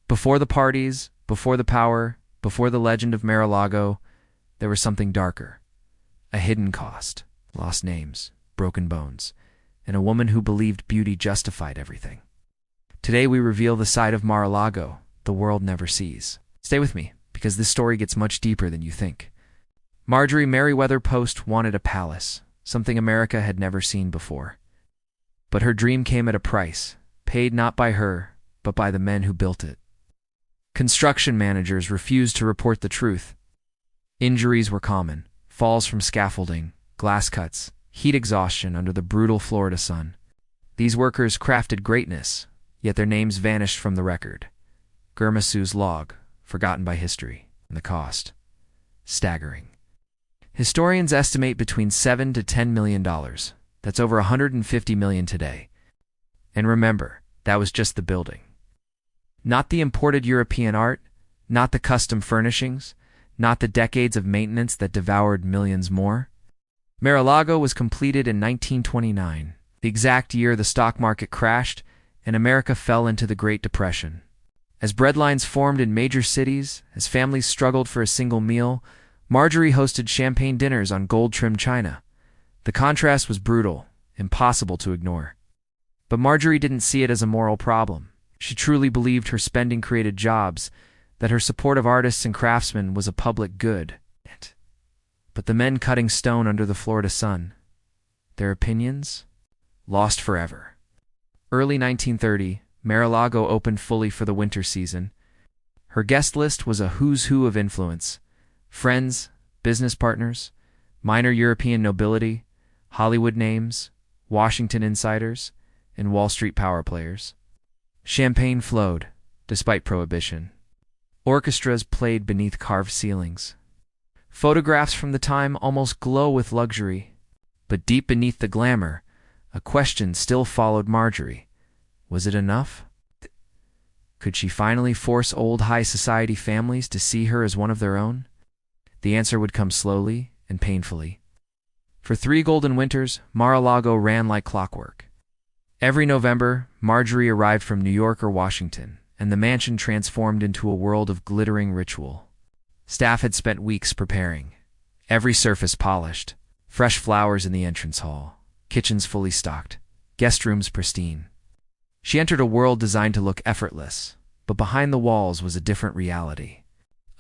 Before the parties, before the power, before the legend of Mar-a-Lago, there was something darker. A hidden cost, lost names, broken bones, and a woman who believed beauty justified everything. Today we reveal the side of Mar-a-Lago the world never sees. Stay with me, because this story gets much deeper than you think. Marjorie Merriweather Post wanted a palace, something America had never seen before. But her dream came at a price, paid not by her, but by the men who built it. Construction managers refused to report the truth. Injuries were common: falls from scaffolding, glass cuts, heat exhaustion under the brutal Florida sun. These workers crafted greatness, yet their names vanished from the record. Gurmasu's log, forgotten by history, and the cost, staggering. Historians estimate between $7 to $10 million. That's over $150 million today. And remember, that was just the building. Not the imported European art, not the custom furnishings, not the decades of maintenance that devoured millions more. Mar-a-Lago was completed in 1929, the exact year the stock market crashed and America fell into the Great Depression. As breadlines formed in major cities, as families struggled for a single meal, Marjorie hosted champagne dinners on gold-trimmed china. The contrast was brutal, impossible to ignore. But Marjorie didn't see it as a moral problem. She truly believed her spending created jobs, that her support of artists and craftsmen was a public good. But the men cutting stone under the Florida sun, their opinions? Lost forever. Early 1930, Mar-a-Lago opened fully for the winter season. Her guest list was a who's who of influence: friends, business partners, minor European nobility, Hollywood names, Washington insiders, and Wall Street power players. Champagne flowed, despite prohibition. Orchestras played beneath carved ceilings. Photographs from the time almost glow with luxury. But deep beneath the glamour, a question still followed Marjorie. Was it enough? Could she finally force old high society families to see her as one of their own? The answer would come slowly and painfully. For 3 golden winters, Mar-a-Lago ran like clockwork. Every November, Marjorie arrived from New York or Washington, and the mansion transformed into a world of glittering ritual. Staff had spent weeks preparing. Every surface polished, fresh flowers in the entrance hall, kitchens fully stocked, guest rooms pristine. She entered a world designed to look effortless, but behind the walls was a different reality.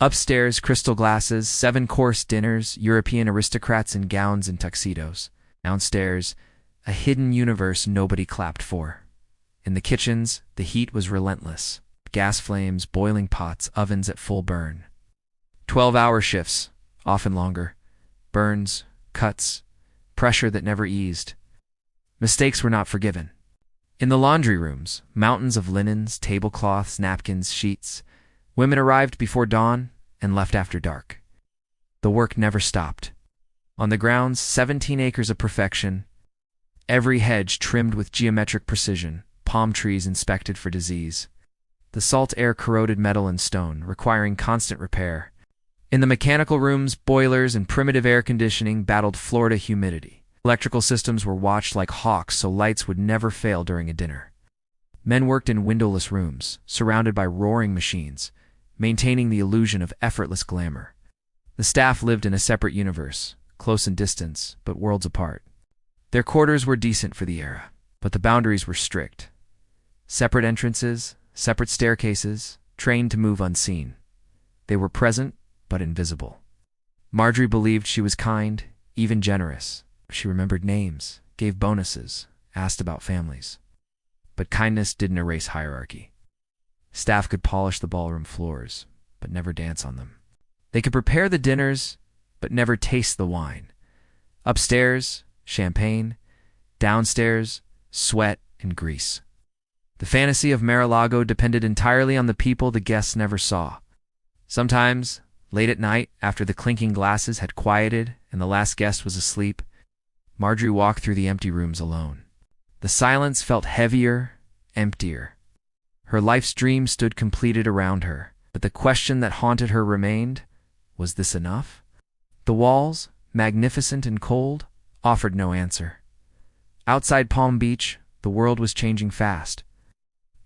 Upstairs, crystal glasses, 7-course dinners, European aristocrats in gowns and tuxedos. Downstairs, a hidden universe nobody clapped for. In the kitchens, the heat was relentless. Gas flames, boiling pots, ovens at full burn. 12-hour shifts, often longer. Burns, cuts, pressure that never eased. Mistakes were not forgiven. In the laundry rooms, mountains of linens, tablecloths, napkins, sheets. Women arrived before dawn and left after dark. The work never stopped. On the grounds, 17 acres of perfection. Every hedge trimmed with geometric precision, palm trees inspected for disease. The salt air corroded metal and stone, requiring constant repair. In the mechanical rooms, boilers and primitive air conditioning battled Florida humidity. Electrical systems were watched like hawks so lights would never fail during a dinner. Men worked in windowless rooms, surrounded by roaring machines, maintaining the illusion of effortless glamour. The staff lived in a separate universe, close in distance, but worlds apart. Their quarters were decent for the era, but the boundaries were strict. Separate entrances, separate staircases, trained to move unseen. They were present, but invisible. Marjorie believed she was kind, even generous. She remembered names, gave bonuses, asked about families. But kindness didn't erase hierarchy. Staff could polish the ballroom floors, but never dance on them. They could prepare the dinners, but never taste the wine. Upstairs, champagne. Downstairs, sweat and grease. The fantasy of Mar-a-Lago depended entirely on the people the guests never saw. Sometimes, late at night, after the clinking glasses had quieted and the last guest was asleep, Marjorie walked through the empty rooms alone. The silence felt heavier, emptier. Her life's dream stood completed around her, but the question that haunted her remained: was this enough? The walls, magnificent and cold, offered no answer. Outside Palm Beach, the world was changing fast.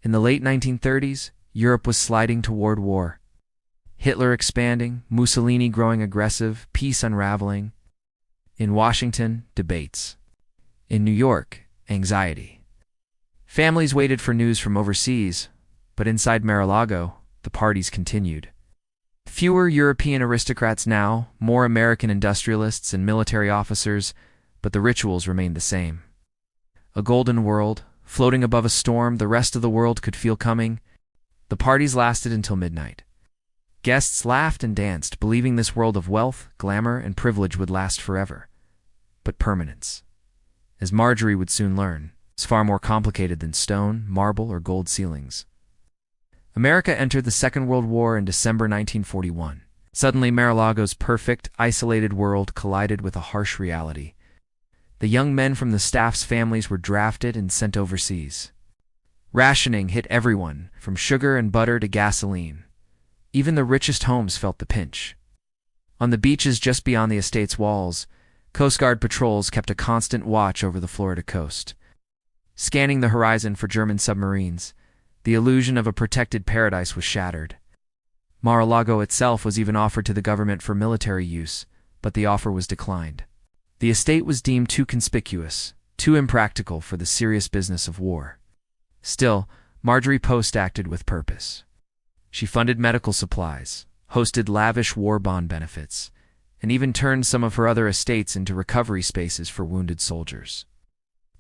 In the late 1930s, Europe was sliding toward war. Hitler expanding, Mussolini growing aggressive, peace unraveling. In Washington, debates. In New York, anxiety. Families waited for news from overseas, but inside Mar-a-Lago, the parties continued. Fewer European aristocrats now, more American industrialists and military officers, but the rituals remained the same. A golden world, floating above a storm the rest of the world could feel coming. The parties lasted until midnight. Guests laughed and danced, believing this world of wealth, glamour, and privilege would last forever. But permanence, as Marjorie would soon learn, is far more complicated than stone, marble, or gold ceilings. America entered the Second World War in December 1941. Suddenly, Mar-a-Lago's perfect, isolated world collided with a harsh reality. The young men from the staff's families were drafted and sent overseas. Rationing hit everyone, from sugar and butter to gasoline. Even the richest homes felt the pinch. On the beaches just beyond the estate's walls, Coast Guard patrols kept a constant watch over the Florida coast. Scanning the horizon for German submarines, the illusion of a protected paradise was shattered. Mar-a-Lago itself was even offered to the government for military use, but the offer was declined. The estate was deemed too conspicuous, too impractical for the serious business of war. Still, Marjorie Post acted with purpose. She funded medical supplies, hosted lavish war bond benefits, and even turned some of her other estates into recovery spaces for wounded soldiers.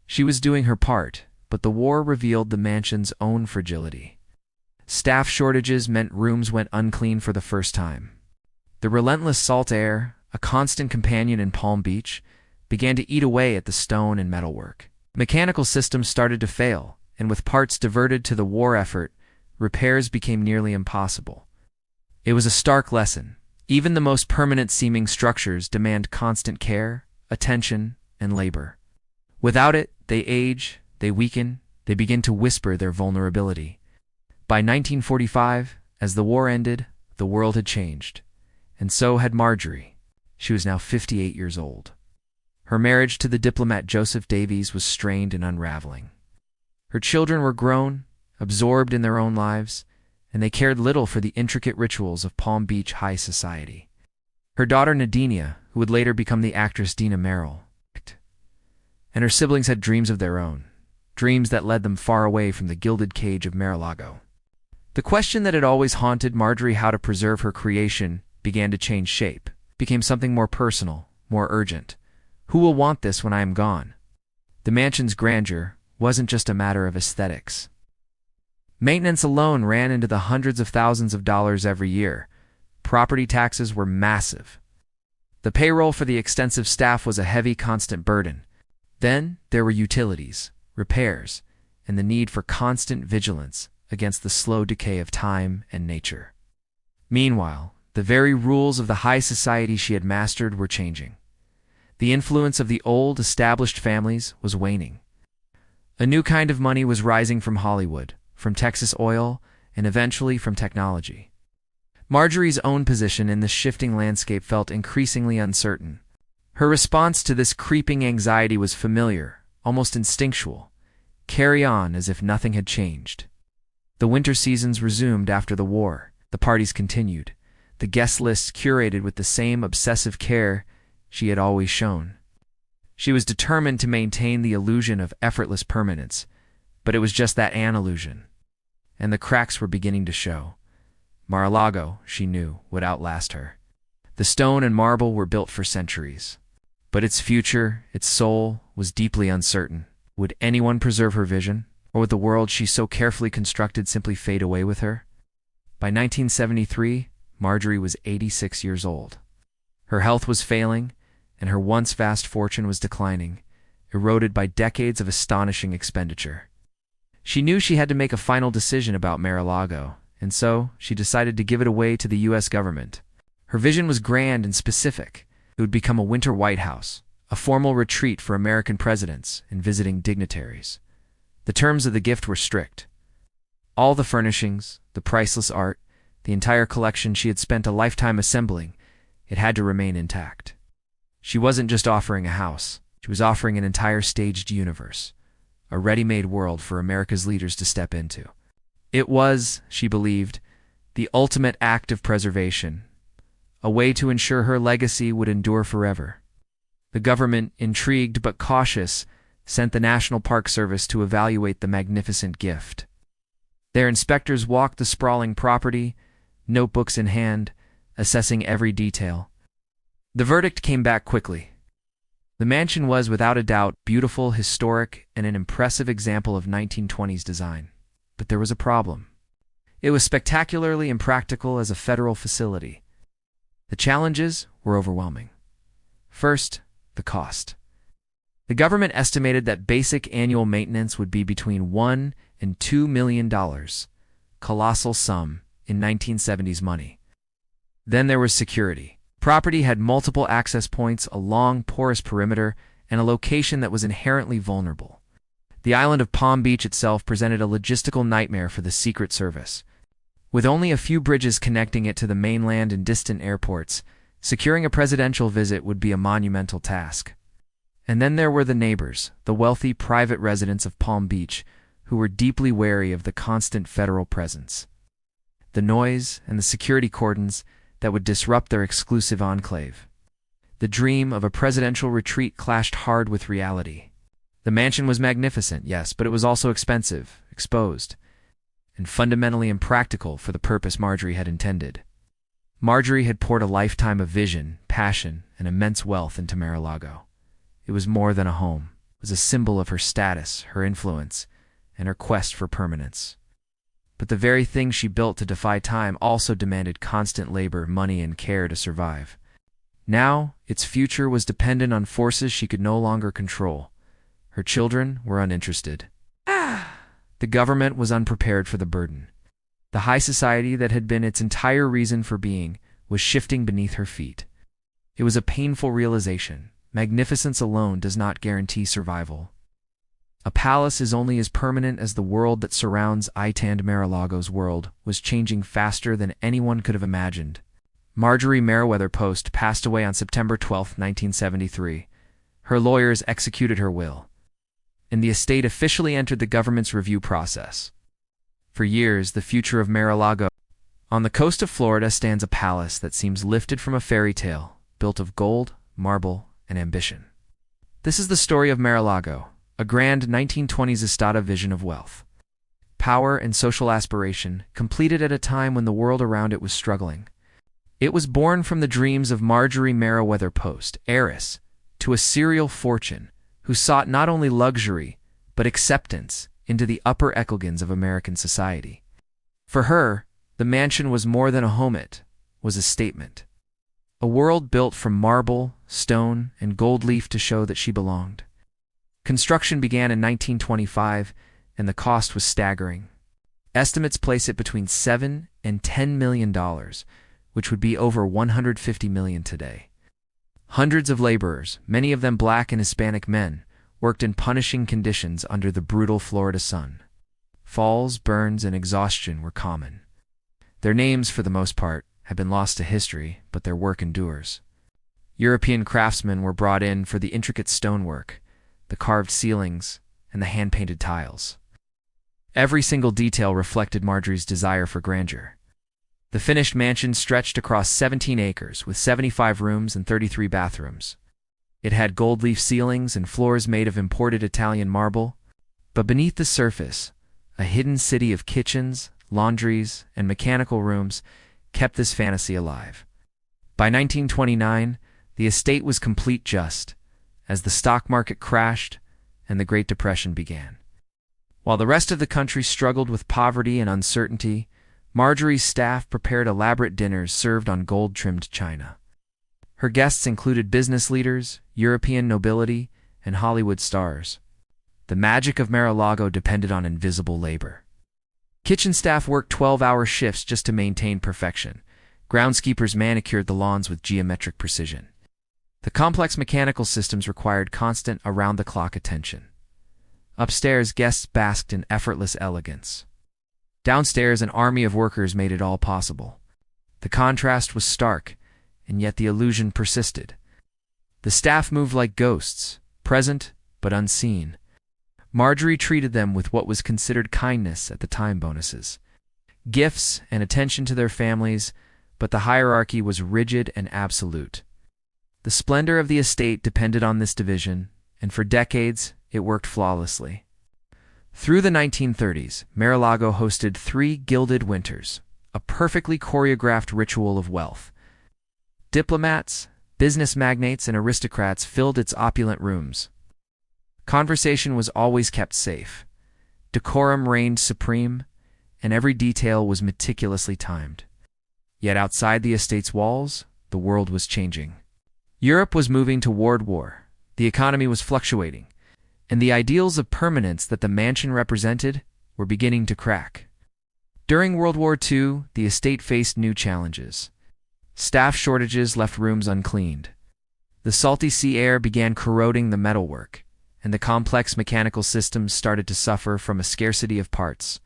She was doing her part, but the war revealed the mansion's own fragility. Staff shortages meant rooms went unclean for the first time. The relentless salt air, a constant companion in Palm Beach, began to eat away at the stone and metalwork. Mechanical systems started to fail, and with parts diverted to the war effort, repairs became nearly impossible. It was a stark lesson. Even the most permanent-seeming structures demand constant care, attention, and labor. Without it, they age, they weaken, they begin to whisper their vulnerability. By 1945, as the war ended, the world had changed. And so had Marjorie. She was now 58 years old. Her marriage to the diplomat Joseph Davies was strained and unraveling. Her children were grown, absorbed in their own lives, and they cared little for the intricate rituals of Palm Beach high society. Her daughter Nadinia, who would later become the actress Dina Merrill, and her siblings had dreams of their own, dreams that led them far away from the gilded cage of Mar-a-Lago. The question that had always haunted Marjorie, how to preserve her creation, began to change shape, became something more personal, more urgent. Who will want this when I am gone? The mansion's grandeur wasn't just a matter of aesthetics. Maintenance alone ran into the hundreds of thousands of dollars every year. Property taxes were massive. The payroll for the extensive staff was a heavy, constant burden. Then there were utilities, repairs, and the need for constant vigilance against the slow decay of time and nature. Meanwhile, the very rules of the high society she had mastered were changing. The influence of the old, established families was waning. A new kind of money was rising from Hollywood, from Texas oil, and eventually from technology. Marjorie's own position in this shifting landscape felt increasingly uncertain. Her response to this creeping anxiety was familiar, almost instinctual. Carry on as if nothing had changed. The winter seasons resumed after the war. The parties continued. The guest lists curated with the same obsessive care she had always shown. She was determined to maintain the illusion of effortless permanence, but it was just that, an illusion. And the cracks were beginning to show. Mar-a-Lago, she knew, would outlast her. The stone and marble were built for centuries. But its future, its soul, was deeply uncertain. Would anyone preserve her vision? Or would the world she so carefully constructed simply fade away with her? By 1973, Marjorie was 86 years old. Her health was failing, and her once vast fortune was declining, eroded by decades of astonishing expenditure. She knew she had to make a final decision about Mar-a-Lago, and so she decided to give it away to the U.S. government. Her vision was grand and specific. It would become a winter White House, a formal retreat for American presidents and visiting dignitaries. The terms of the gift were strict. All the furnishings, the priceless art, the entire collection she had spent a lifetime assembling, it had to remain intact. She wasn't just offering a house. She was offering an entire staged universe, a ready-made world for America's leaders to step into. It was, she believed, the ultimate act of preservation, a way to ensure her legacy would endure forever. The government, intrigued but cautious, sent the National Park Service to evaluate the magnificent gift. Their inspectors walked the sprawling property, notebooks in hand, assessing every detail. The verdict came back quickly. The mansion was, without a doubt, beautiful, historic, and an impressive example of 1920s design. But there was a problem. It was spectacularly impractical as a federal facility. The challenges were overwhelming. First, the cost. The government estimated that basic annual maintenance would be between $1 and $2 million, colossal sum in 1970s money. Then there was security. Property had multiple access points, a long, porous perimeter, and a location that was inherently vulnerable. The island of Palm Beach itself presented a logistical nightmare for the Secret Service. With only a few bridges connecting it to the mainland and distant airports, securing a presidential visit would be a monumental task. And then there were the neighbors, the wealthy private residents of Palm Beach, who were deeply wary of the constant federal presence. The noise and the security cordons that would disrupt their exclusive enclave. The dream of a presidential retreat clashed hard with reality. The mansion was magnificent, yes, but it was also expensive, exposed, and fundamentally impractical for the purpose Marjorie had intended. Marjorie had poured a lifetime of vision, passion, and immense wealth into Mar-a-Lago. It was more than a home. It was a symbol of her status, her influence, and her quest for permanence. But the very thing she built to defy time also demanded constant labor, money, and care to survive. Now, its future was dependent on forces she could no longer control. Her children were uninterested. The government was unprepared for the burden. The high society that had been its entire reason for being was shifting beneath her feet. It was a painful realization. Magnificence alone does not guarantee survival. A palace is only as permanent as the world that surrounds it, and Mar-a-Lago's world was changing faster than anyone could have imagined. Marjorie Merriweather Post passed away on September 12, 1973. Her lawyers executed her will, and the estate officially entered the government's review process. For years, the future of Mar-a-Lago. On the coast of Florida stands a palace that seems lifted from a fairy tale, built of gold, marble, and ambition. This is the story of Mar-a-Lago, a grand 1920s Estada vision of wealth, power, and social aspiration, completed at a time when the world around it was struggling. It was born from the dreams of Marjorie Merriweather Post, heiress to a serial fortune, who sought not only luxury, but acceptance into the upper echelons of American society. For her, the mansion was more than a home, it was a statement. A world built from marble, stone, and gold leaf to show that she belonged. Construction began in 1925, and the cost was staggering. Estimates place it between $7 and $10 million, which would be over $150 million today. Hundreds of laborers, many of them black and Hispanic men, worked in punishing conditions under the brutal Florida sun. Falls, burns, and exhaustion were common. Their names, for the most part, had been lost to history, but their work endures. European craftsmen were brought in for the intricate stonework, the carved ceilings, and the hand-painted tiles. Every single detail reflected Marjorie's desire for grandeur. The finished mansion stretched across 17 acres, with 75 rooms and 33 bathrooms. It had gold leaf ceilings and floors made of imported Italian marble, but beneath the surface, a hidden city of kitchens, laundries, and mechanical rooms kept this fantasy alive. By 1929, the estate was complete just as the stock market crashed and the Great Depression began. While the rest of the country struggled with poverty and uncertainty, Marjorie's staff prepared elaborate dinners served on gold-trimmed china. Her guests included business leaders, European nobility, and Hollywood stars. The magic of Mar-a-Lago depended on invisible labor. Kitchen staff worked 12-hour shifts just to maintain perfection. Groundskeepers manicured the lawns with geometric precision. The complex mechanical systems required constant, around-the-clock attention. Upstairs, guests basked in effortless elegance. Downstairs, an army of workers made it all possible. The contrast was stark, and yet the illusion persisted. The staff moved like ghosts, present but unseen. Marjorie treated them with what was considered kindness at the time, bonuses. gifts, and attention to their families, but the hierarchy was rigid and absolute. The splendor of the estate depended on this division, and for decades it worked flawlessly. Through the 1930s, Mar-a-Lago hosted 3 gilded winters, a perfectly choreographed ritual of wealth. Diplomats, business magnates, and aristocrats filled its opulent rooms. Conversation was always kept safe. Decorum reigned supreme, and every detail was meticulously timed. Yet outside the estate's walls, the world was changing. Europe was moving toward war, the economy was fluctuating, and the ideals of permanence that the mansion represented were beginning to crack. During World War II, the estate faced new challenges. Staff shortages left rooms uncleaned. The salty sea air began corroding the metalwork, and the complex mechanical systems started to suffer from a scarcity of parts.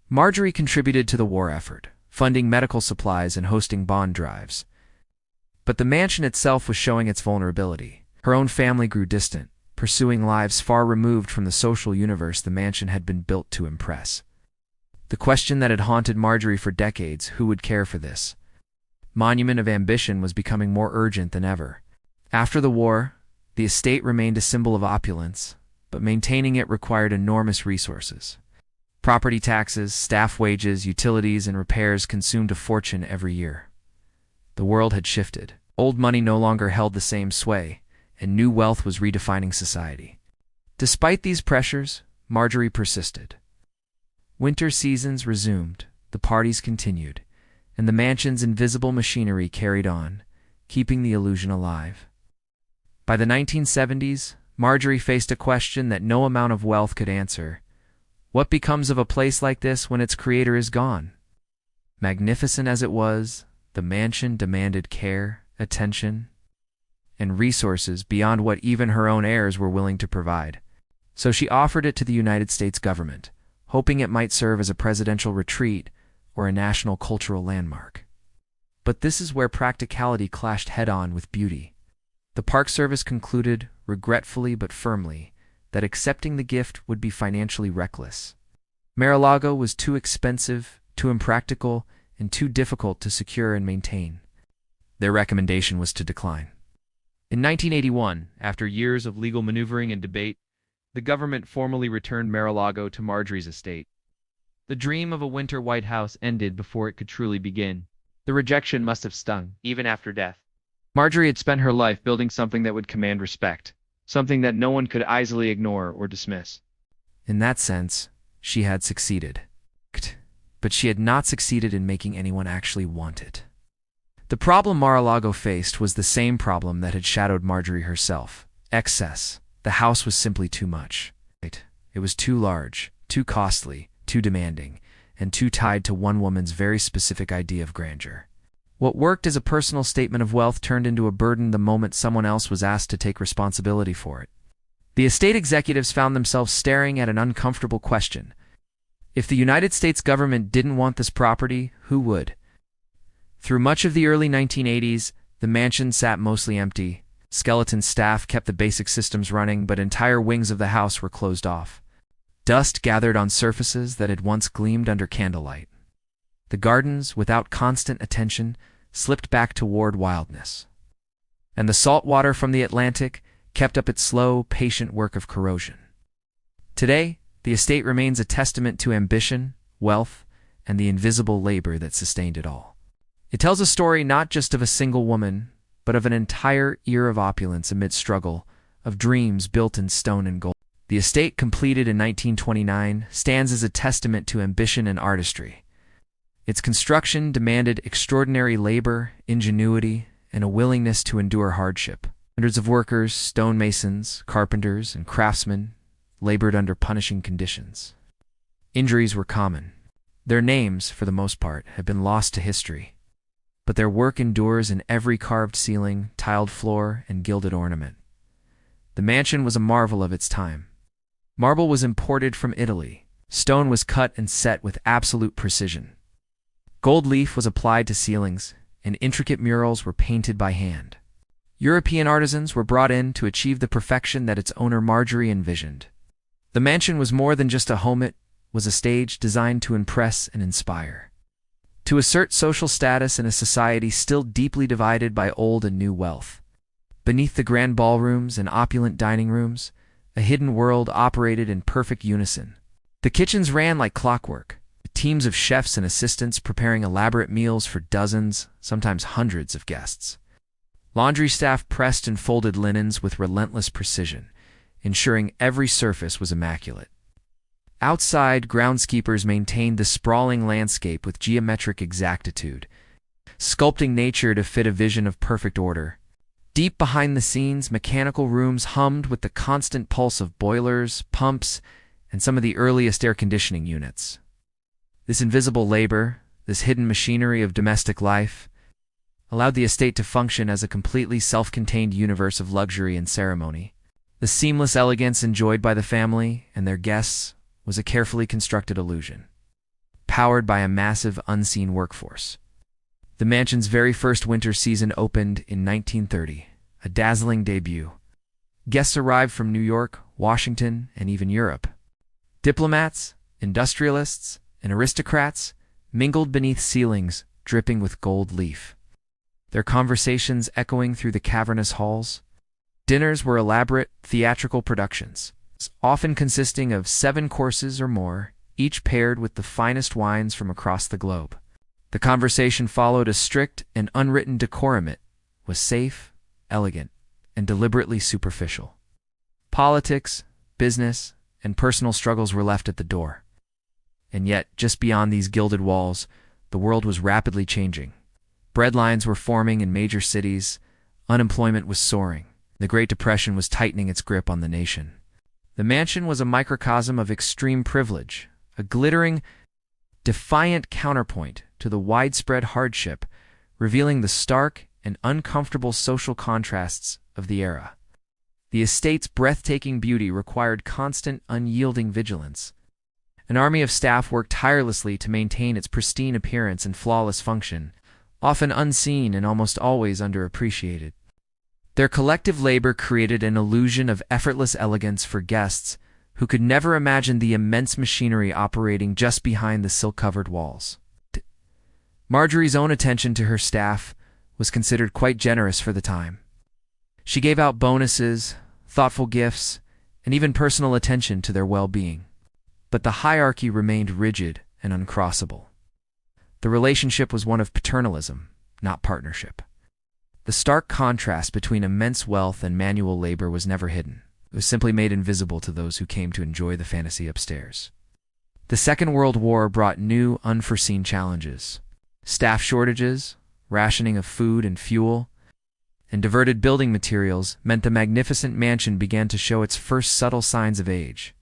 Marjorie contributed to the war effort, funding medical supplies and hosting bond drives. But the mansion itself was showing its vulnerability. Her own family grew distant, pursuing lives far removed from the social universe the mansion had been built to impress. The question that had haunted Marjorie for decades, who would care for this monument of ambition, was becoming more urgent than ever. After the war, the estate remained a symbol of opulence, but maintaining it required enormous resources. Property taxes, staff wages, utilities, and repairs consumed a fortune every year. The world had shifted. Old money no longer held the same sway, and new wealth was redefining society. Despite these pressures, Marjorie persisted. Winter seasons resumed, the parties continued, and the mansion's invisible machinery carried on, keeping the illusion alive. By the 1970s, Marjorie faced a question that no amount of wealth could answer. What becomes of a place like this when its creator is gone? Magnificent as it was, the mansion demanded care, attention, and resources beyond what even her own heirs were willing to provide. So she offered it to the United States government, hoping it might serve as a presidential retreat or a national cultural landmark. But this is where practicality clashed head-on with beauty. The Park Service concluded, regretfully but firmly, that accepting the gift would be financially reckless. Mar-a-Lago was too expensive, too impractical, and too difficult to secure and maintain. Their recommendation was to decline. In 1981, after years of legal maneuvering and debate, the government formally returned Mar-a-Lago to Marjorie's estate. The dream of a winter White House ended before it could truly begin. The rejection must have stung, even after death. Marjorie had spent her life building something that would command respect, something that no one could easily ignore or dismiss. In that sense, she had succeeded. But she had not succeeded in making anyone actually want it. The problem Mar-a-Lago faced was the same problem that had shadowed Marjorie herself: excess. The house was simply too much. It was too large, too costly, too demanding, and too tied to one woman's very specific idea of grandeur. What worked as a personal statement of wealth turned into a burden the moment someone else was asked to take responsibility for it. The estate executives found themselves staring at an uncomfortable question. If the United States government didn't want this property, who would? Through much of the early 1980s, the mansion sat mostly empty. Skeleton staff kept the basic systems running, but entire wings of the house were closed off. Dust gathered on surfaces that had once gleamed under candlelight. The gardens, without constant attention, slipped back toward wildness. And the salt water from the Atlantic kept up its slow, patient work of corrosion. Today, the estate remains a testament to ambition, wealth, and the invisible labor that sustained it all. It tells a story not just of a single woman, but of an entire era of opulence amid struggle, of dreams built in stone and gold. The estate, completed in 1929, stands as a testament to ambition and artistry. Its construction demanded extraordinary labor, ingenuity, and a willingness to endure hardship. Hundreds of workers, stonemasons, carpenters, and craftsmen labored under punishing conditions. Injuries were common. Their names, for the most part, have been lost to history. But their work endures in every carved ceiling, tiled floor, and gilded ornament. The mansion was a marvel of its time. Marble was imported from Italy. Stone was cut and set with absolute precision. Gold leaf was applied to ceilings, and intricate murals were painted by hand. European artisans were brought in to achieve the perfection that its owner Marjorie envisioned. The mansion was more than just a home, it was a stage designed to impress and inspire, to assert social status in a society still deeply divided by old and new wealth. Beneath the grand ballrooms and opulent dining rooms, a hidden world operated in perfect unison. The kitchens ran like clockwork, teams of chefs and assistants preparing elaborate meals for dozens, sometimes hundreds of guests. Laundry staff pressed and folded linens with relentless precision, ensuring every surface was immaculate. Outside, groundskeepers maintained the sprawling landscape with geometric exactitude, sculpting nature to fit a vision of perfect order. Deep behind the scenes, mechanical rooms hummed with the constant pulse of boilers, pumps, and some of the earliest air conditioning units. This invisible labor, this hidden machinery of domestic life, allowed the estate to function as a completely self-contained universe of luxury and ceremony. The seamless elegance enjoyed by the family and their guests was a carefully constructed illusion, powered by a massive unseen workforce. The mansion's very first winter season opened in 1930, a dazzling debut. Guests arrived from New York, Washington, and even Europe. Diplomats, industrialists, and aristocrats mingled beneath ceilings dripping with gold leaf, their conversations echoing through the cavernous halls. Dinners were elaborate, theatrical productions, often consisting of 7 courses or more, each paired with the finest wines from across the globe. The conversation followed a strict and unwritten decorum. It was safe, elegant, and deliberately superficial. Politics, business, and personal struggles were left at the door. And yet, just beyond these gilded walls, the world was rapidly changing. Breadlines were forming in major cities, unemployment was soaring, the Great Depression was tightening its grip on the nation. The mansion was a microcosm of extreme privilege, a glittering, defiant counterpoint to the widespread hardship, revealing the stark and uncomfortable social contrasts of the era. The estate's breathtaking beauty required constant, unyielding vigilance. An army of staff worked tirelessly to maintain its pristine appearance and flawless function, often unseen and almost always underappreciated. Their collective labor created an illusion of effortless elegance for guests who could never imagine the immense machinery operating just behind the silk-covered walls. Marjorie's own attention to her staff was considered quite generous for the time. She gave out bonuses, thoughtful gifts, and even personal attention to their well-being. But the hierarchy remained rigid and uncrossable. The relationship was one of paternalism, not partnership. The stark contrast between immense wealth and manual labor was never hidden. It was simply made invisible to those who came to enjoy the fantasy upstairs. The Second World War brought new, unforeseen challenges. Staff shortages, rationing of food and fuel, and diverted building materials meant the magnificent mansion began to show its first subtle signs of age.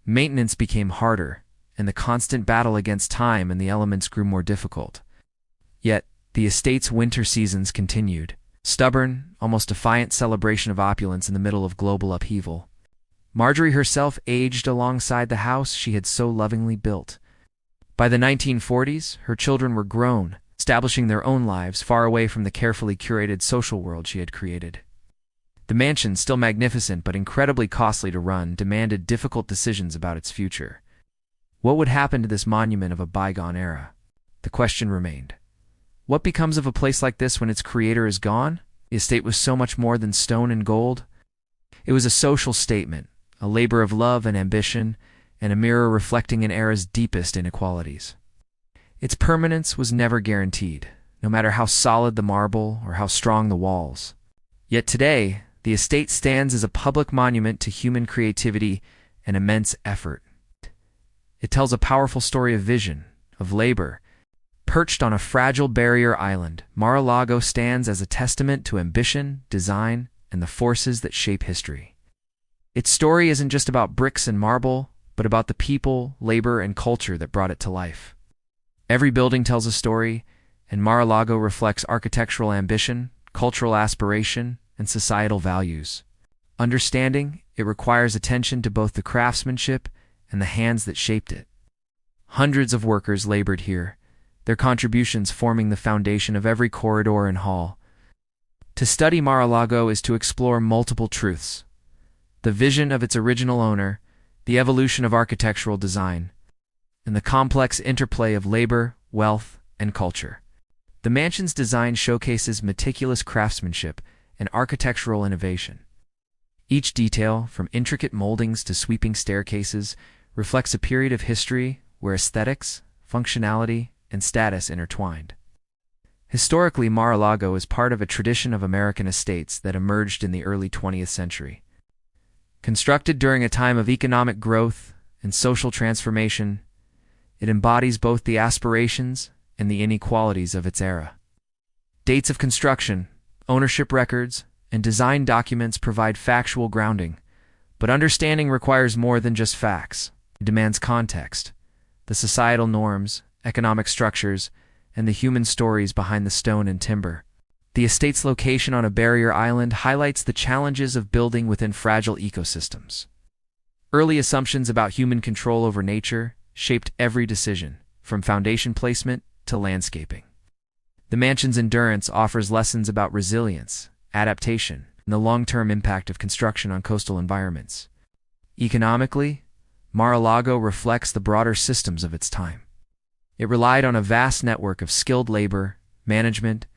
Maintenance became harder, and the constant battle against time and the elements grew more difficult. Yet, the estate's winter seasons continued, stubborn, almost defiant celebration of opulence in the middle of global upheaval. Marjorie herself aged alongside the house she had so lovingly built. By the 1940s, her children were grown, establishing their own lives far away from the carefully curated social world she had created. The mansion, still magnificent but incredibly costly to run, demanded difficult decisions about its future. What would happen to this monument of a bygone era? The question remained. What becomes of a place like this when its creator is gone? The estate was so much more than stone and gold. It was a social statement, a labor of love and ambition, and a mirror reflecting an era's deepest inequalities. Its permanence was never guaranteed, no matter how solid the marble or how strong the walls. Yet today, the estate stands as a public monument to human creativity and immense effort. It tells a powerful story of vision, of labor. Perched on a fragile barrier island, Mar-a-Lago stands as a testament to ambition, design, and the forces that shape history. Its story isn't just about bricks and marble, but about the people, labor, and culture that brought it to life. Every building tells a story, and Mar-a-Lago reflects architectural ambition, cultural aspiration, and societal values. Understanding it requires attention to both the craftsmanship and the hands that shaped it. Hundreds of workers labored here, their contributions forming the foundation of every corridor and hall. To study Mar-a-Lago is to explore multiple truths: the vision of its original owner, the evolution of architectural design, and the complex interplay of labor, wealth, and culture. The mansion's design showcases meticulous craftsmanship and architectural innovation. Each detail, from intricate moldings to sweeping staircases, reflects a period of history where aesthetics, functionality, and status intertwined. Historically, Mar-a-Lago is part of a tradition of American estates that emerged in the early 20th century. Constructed during a time of economic growth and social transformation, it embodies both the aspirations and the inequalities of its era. Dates of construction, ownership records, and design documents provide factual grounding, but understanding requires more than just facts. It demands context, the societal norms, economic structures, and the human stories behind the stone and timber. The estate's location on a barrier island highlights the challenges of building within fragile ecosystems. Early assumptions about human control over nature shaped every decision, from foundation placement to landscaping. The mansion's endurance offers lessons about resilience, adaptation, and the long-term impact of construction on coastal environments. Economically, Mar-a-Lago reflects the broader systems of its time. It relied on a vast network of skilled labor, management,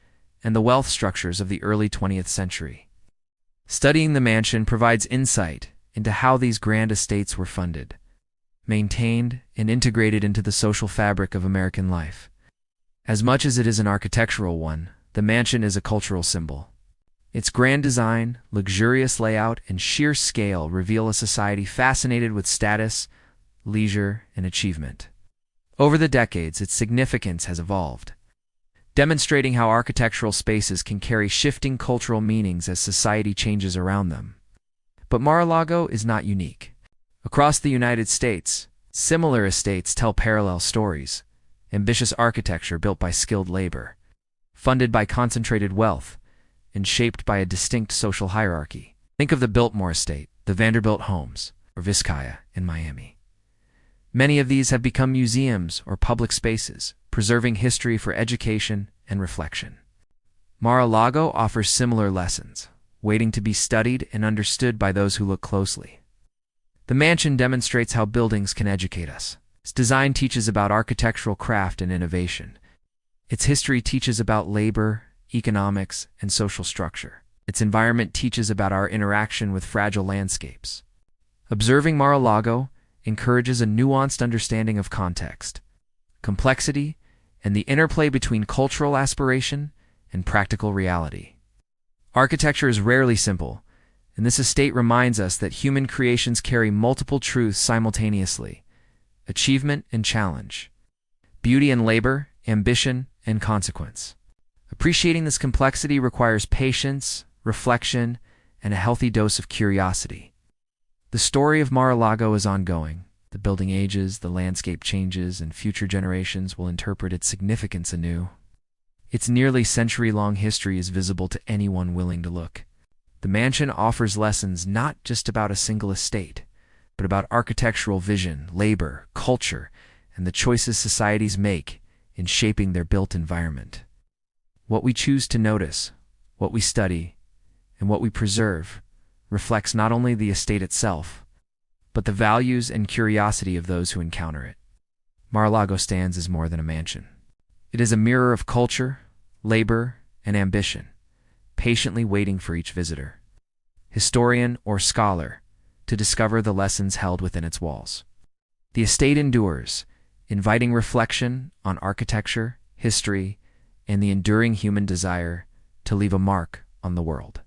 and the wealth structures of the early 20th century. Studying the mansion provides insight into how these grand estates were funded, maintained, and integrated into the social fabric of American life. As much as it is an architectural one, the mansion is a cultural symbol. Its grand design, luxurious layout, and sheer scale reveal a society fascinated with status, leisure, and achievement. Over the decades, its significance has evolved, demonstrating how architectural spaces can carry shifting cultural meanings as society changes around them. But Mar-a-Lago is not unique. Across the United States, similar estates tell parallel stories: ambitious architecture built by skilled labor, funded by concentrated wealth, and shaped by a distinct social hierarchy. Think of the Biltmore Estate, the Vanderbilt Homes, or Vizcaya in Miami. Many of these have become museums or public spaces, preserving history for education and reflection. Mar-a-Lago offers similar lessons, waiting to be studied and understood by those who look closely. The mansion demonstrates how buildings can educate us. Its design teaches about architectural craft and innovation. Its history teaches about labor, economics, and social structure. Its environment teaches about our interaction with fragile landscapes. Observing Mar-a-Lago encourages a nuanced understanding of context, complexity, and the interplay between cultural aspiration and practical reality. Architecture is rarely simple, and this estate reminds us that human creations carry multiple truths simultaneously: achievement and challenge, beauty and labor, ambition and consequence. Appreciating this complexity requires patience, reflection, and a healthy dose of curiosity. The story of Mar-a-Lago is ongoing. The building ages, the landscape changes, and future generations will interpret its significance anew. Its nearly century-long history is visible to anyone willing to look. The mansion offers lessons not just about a single estate, but about architectural vision, labor, culture, and the choices societies make in shaping their built environment. What we choose to notice, what we study, and what we preserve reflects not only the estate itself, but the values and curiosity of those who encounter it. Mar-a-Lago stands as more than a mansion. It is a mirror of culture, labor, and ambition, patiently waiting for each visitor, historian or scholar, to discover the lessons held within its walls. The estate endures, inviting reflection on architecture, history, and the enduring human desire to leave a mark on the world.